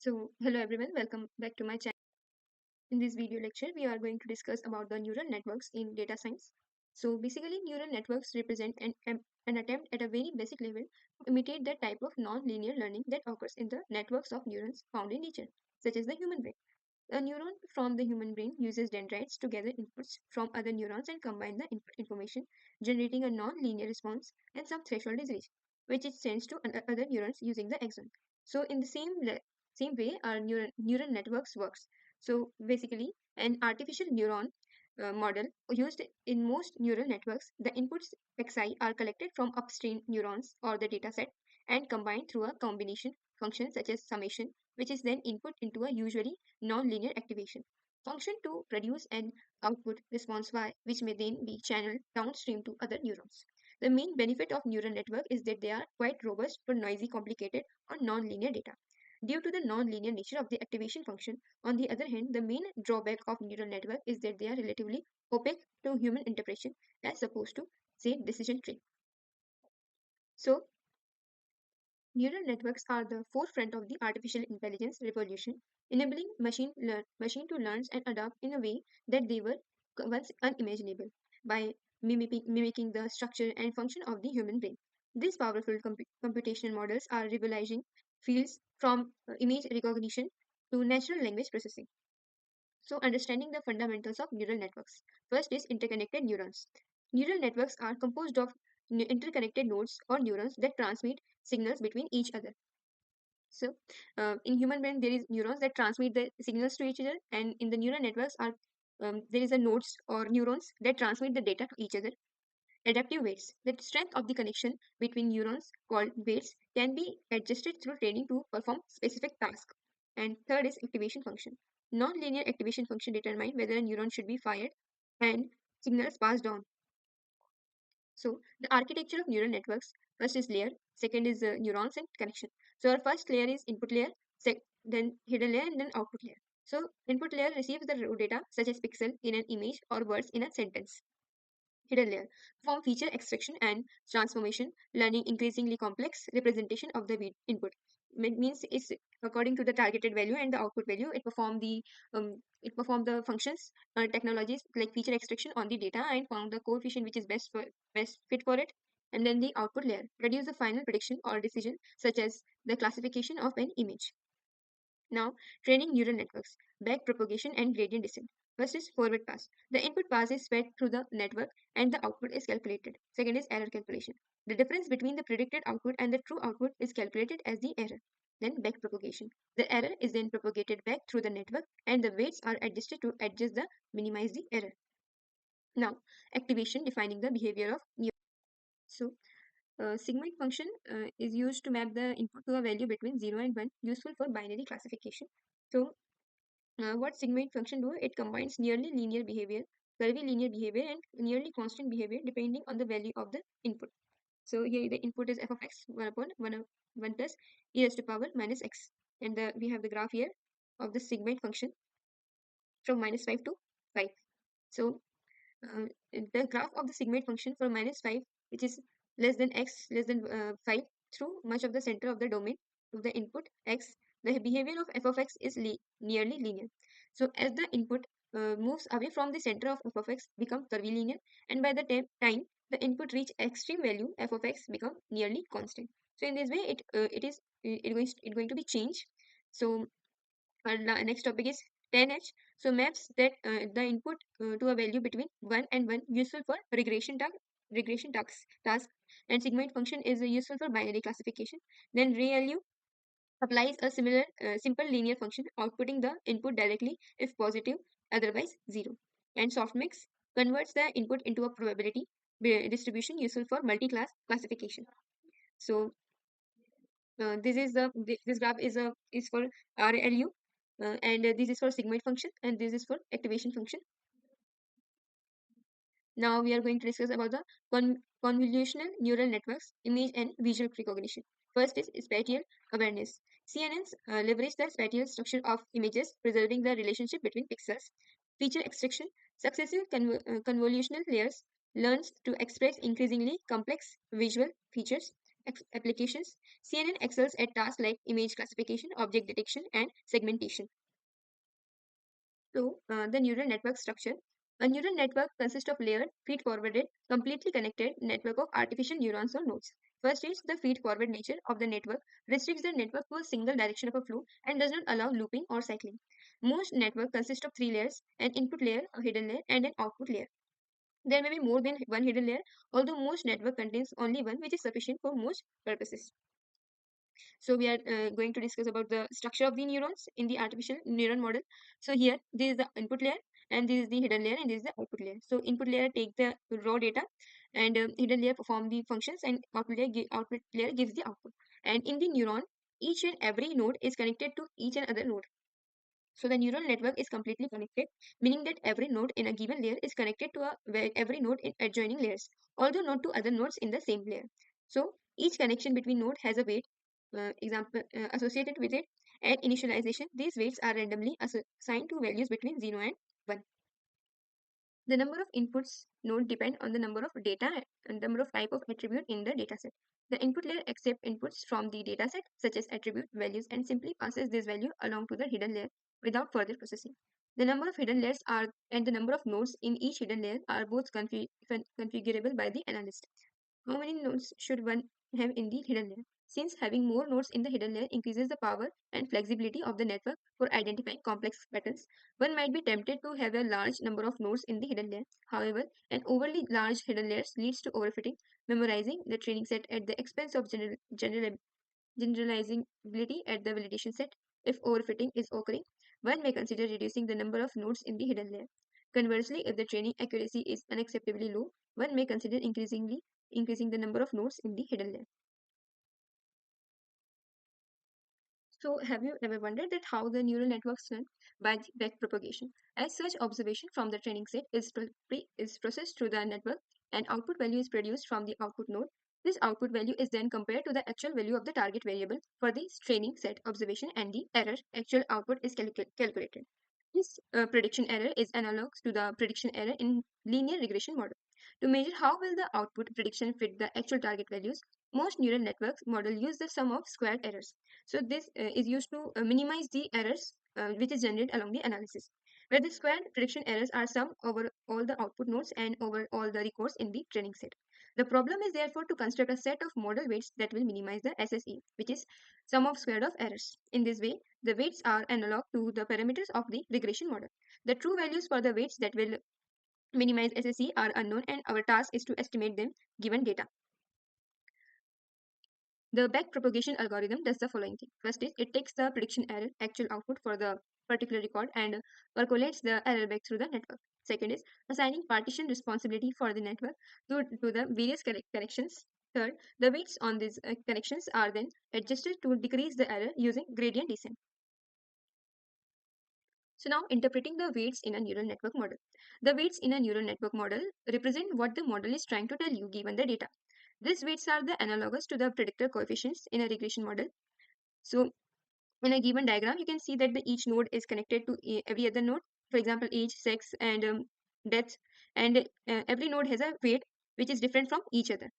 So, hello everyone, welcome back to my channel. In this video lecture, we are going to discuss about the neural networks in data science. So, basically, neural networks represent an attempt at a very basic level to imitate the type of non-linear learning that occurs in the networks of neurons found in nature, such as the human brain. A neuron from the human brain uses dendrites to gather inputs from other neurons and combine the input information, generating a non-linear response, and some threshold is reached, which it sends to other neurons using the axon. So, in the same way, our neural networks works. So, basically, an artificial neuron model used in most neural networks, the inputs xi are collected from upstream neurons or the dataset and combined through a combination function such as summation, which is then input into a usually non-linear activation function to produce an output response Y, which may then be channeled downstream to other neurons. The main benefit of neural network is that they are quite robust for noisy, complicated, or non-linear data. Due to the non-linear nature of the activation function, on the other hand, the main drawback of neural network is that they are relatively opaque to human interpretation as opposed to, say, decision tree. So, neural networks are the forefront of the artificial intelligence revolution, enabling machine to learn and adapt in a way that they were once unimaginable by mimicking the structure and function of the human brain. These powerful computational models are revolutionizing fields from image recognition to natural language processing. So, understanding the fundamentals of neural networks. First is interconnected neurons. Neural networks are composed of interconnected nodes or neurons that transmit signals between each other. So, in human brain, there is neurons that transmit the signals to each other, and in the neural networks are there is a nodes or neurons that transmit the data to each other. Adaptive weights. The strength of the connection between neurons, called weights, can be adjusted through training to perform specific tasks. And third is activation function. Non-linear activation function determine whether a neuron should be fired and signals passed on. So the architecture of neural networks, first is layer, second is neurons and connection. So our first layer is input layer, then hidden layer and then output layer. So input layer receives the raw data such as pixel in an image or words in a sentence. Hidden layer perform feature extraction and transformation, learning increasingly complex representation of the input. Means it's according to the targeted value and the output value. It perform the functions technologies like feature extraction on the data and found the coefficient which is best fit for it. And then the output layer produce a final prediction or decision such as the classification of an image. Now, training neural networks, backpropagation and gradient descent. First is forward pass. The input pass is fed through the network and the output is calculated. Second is error calculation. The difference between the predicted output and the true output is calculated as the error. Then backpropagation. The error is then propagated back through the network and the weights are adjusted to minimize the error. Now, activation defining the behavior of neuron. So, segment function is used to map the input to a value between 0 and 1, useful for binary classification. So, what segment function do? It combines nearly linear behavior, curvilinear behavior, and nearly constant behavior depending on the value of the input. So here the input is f of x 1 upon 1 plus e raised to power minus x, and we have the graph here of the segment function from minus 5 to 5. So the graph of the segment function from minus 5, which is less than x less than 5 through much of the center of the domain of the input x, the behavior of f of x is nearly linear. So as the input moves away from the center of f of x become curvilinear, and by the time the input reach extreme value, f of x become nearly constant. So in this way it going to be changed. So our next topic is 10H. So maps that the input to a value between 1 and 1, useful for regression task, and segment function is useful for binary classification. Then ReLU applies a similar simple linear function, outputting the input directly if positive, otherwise 0. And softmax converts the input into a probability distribution, useful for multi-class classification. So this graph is for ReLU, and this is for segment function, and this is for activation function. Now we are going to discuss about the convolutional neural networks, image and visual recognition. First is spatial awareness. CNNs leverage the spatial structure of images, preserving the relationship between pixels. Feature extraction. Successive convolutional layers learns to express increasingly complex visual features. applications, CNN excels at tasks like image classification, object detection, and segmentation. So, the neural network structure. A neural network consists of layered, feed-forwarded, completely connected network of artificial neurons or nodes. First is the feed-forward nature of the network restricts the network to a single direction of a flow and does not allow looping or cycling. Most networks consist of three layers: an input layer, a hidden layer, and an output layer. There may be more than one hidden layer, although most network contains only one, which is sufficient for most purposes. So we are going to discuss about the structure of the neurons in the artificial neuron model. So here, this is the input layer, and this is the hidden layer, and this is the output layer. So input layer take the raw data, and hidden layer perform the functions, and output layer gives the output. And in the neuron, each and every node is connected to each and other node. So the neural network is completely connected, meaning that every node in a given layer is connected to every node in adjoining layers, although not to other nodes in the same layer. So each connection between node has a weight associated with it. At initialization, these weights are randomly assigned to values between 0 and 1. The number of inputs node depend on the number of data and number of type of attribute in the dataset. The input layer accepts inputs from the dataset such as attribute values and simply passes this value along to the hidden layer without further processing. The number of hidden layers are and the number of nodes in each hidden layer are both configurable by the analyst. How many nodes should one have in the hidden layer? Since having more nodes in the hidden layer increases the power and flexibility of the network for identifying complex patterns, one might be tempted to have a large number of nodes in the hidden layer. However, an overly large hidden layer leads to overfitting, memorizing the training set at the expense of generalizability at the validation set. If overfitting is occurring, one may consider reducing the number of nodes in the hidden layer. Conversely, if the training accuracy is unacceptably low, one may consider increasing the number of nodes in the hidden layer. So, have you ever wondered that how the neural networks learn by backpropagation? As such, observation from the training set is processed through the network, and output value is produced from the output node. This output value is then compared to the actual value of the target variable for the training set observation, and the error actual output is calculated. This prediction error is analogous to the prediction error in linear regression model. To measure how well the output prediction fit the actual target values, most neural networks model use the sum of squared errors. So this is used to minimize the errors which is generated along the analysis, where the squared prediction errors are sum over all the output nodes and over all the records in the training set. The problem is therefore to construct a set of model weights that will minimize the SSE, which is sum of squared of errors. In this way, the weights are analog to the parameters of the regression model. The true values for the weights that will minimize SSE are unknown, and our task is to estimate them given data. The backpropagation algorithm does the following thing. First is it takes the prediction error actual output for the particular record and percolates the error back through the network. Second is assigning partition responsibility for the network to the various connections. Third, the weights on these connections are then adjusted to decrease the error using gradient descent. So now interpreting the weights in a neural network model. The weights in a neural network model represent what the model is trying to tell you given the data. These weights are the analogous to the predictor coefficients in a regression model. So in a given diagram, you can see that each node is connected to every other node. For example, age, sex, and death. And every node has a weight which is different from each other.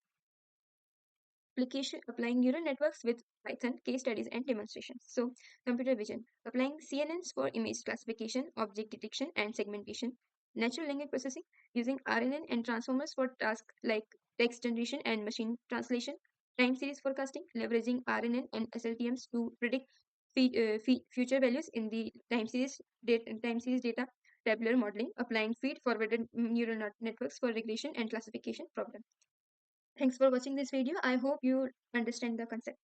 Applying neural networks with Python case studies and demonstrations. So, computer vision, applying CNNs for image classification, object detection, and segmentation. Natural language processing, using RNN and transformers for tasks like text generation and machine translation. Time series forecasting, leveraging RNN and SLTMs to predict future values in the time series data. Tabular modeling, applying feed-forwarded neural networks for regression and classification problem. Thanks for watching this video. I hope you understand the concept.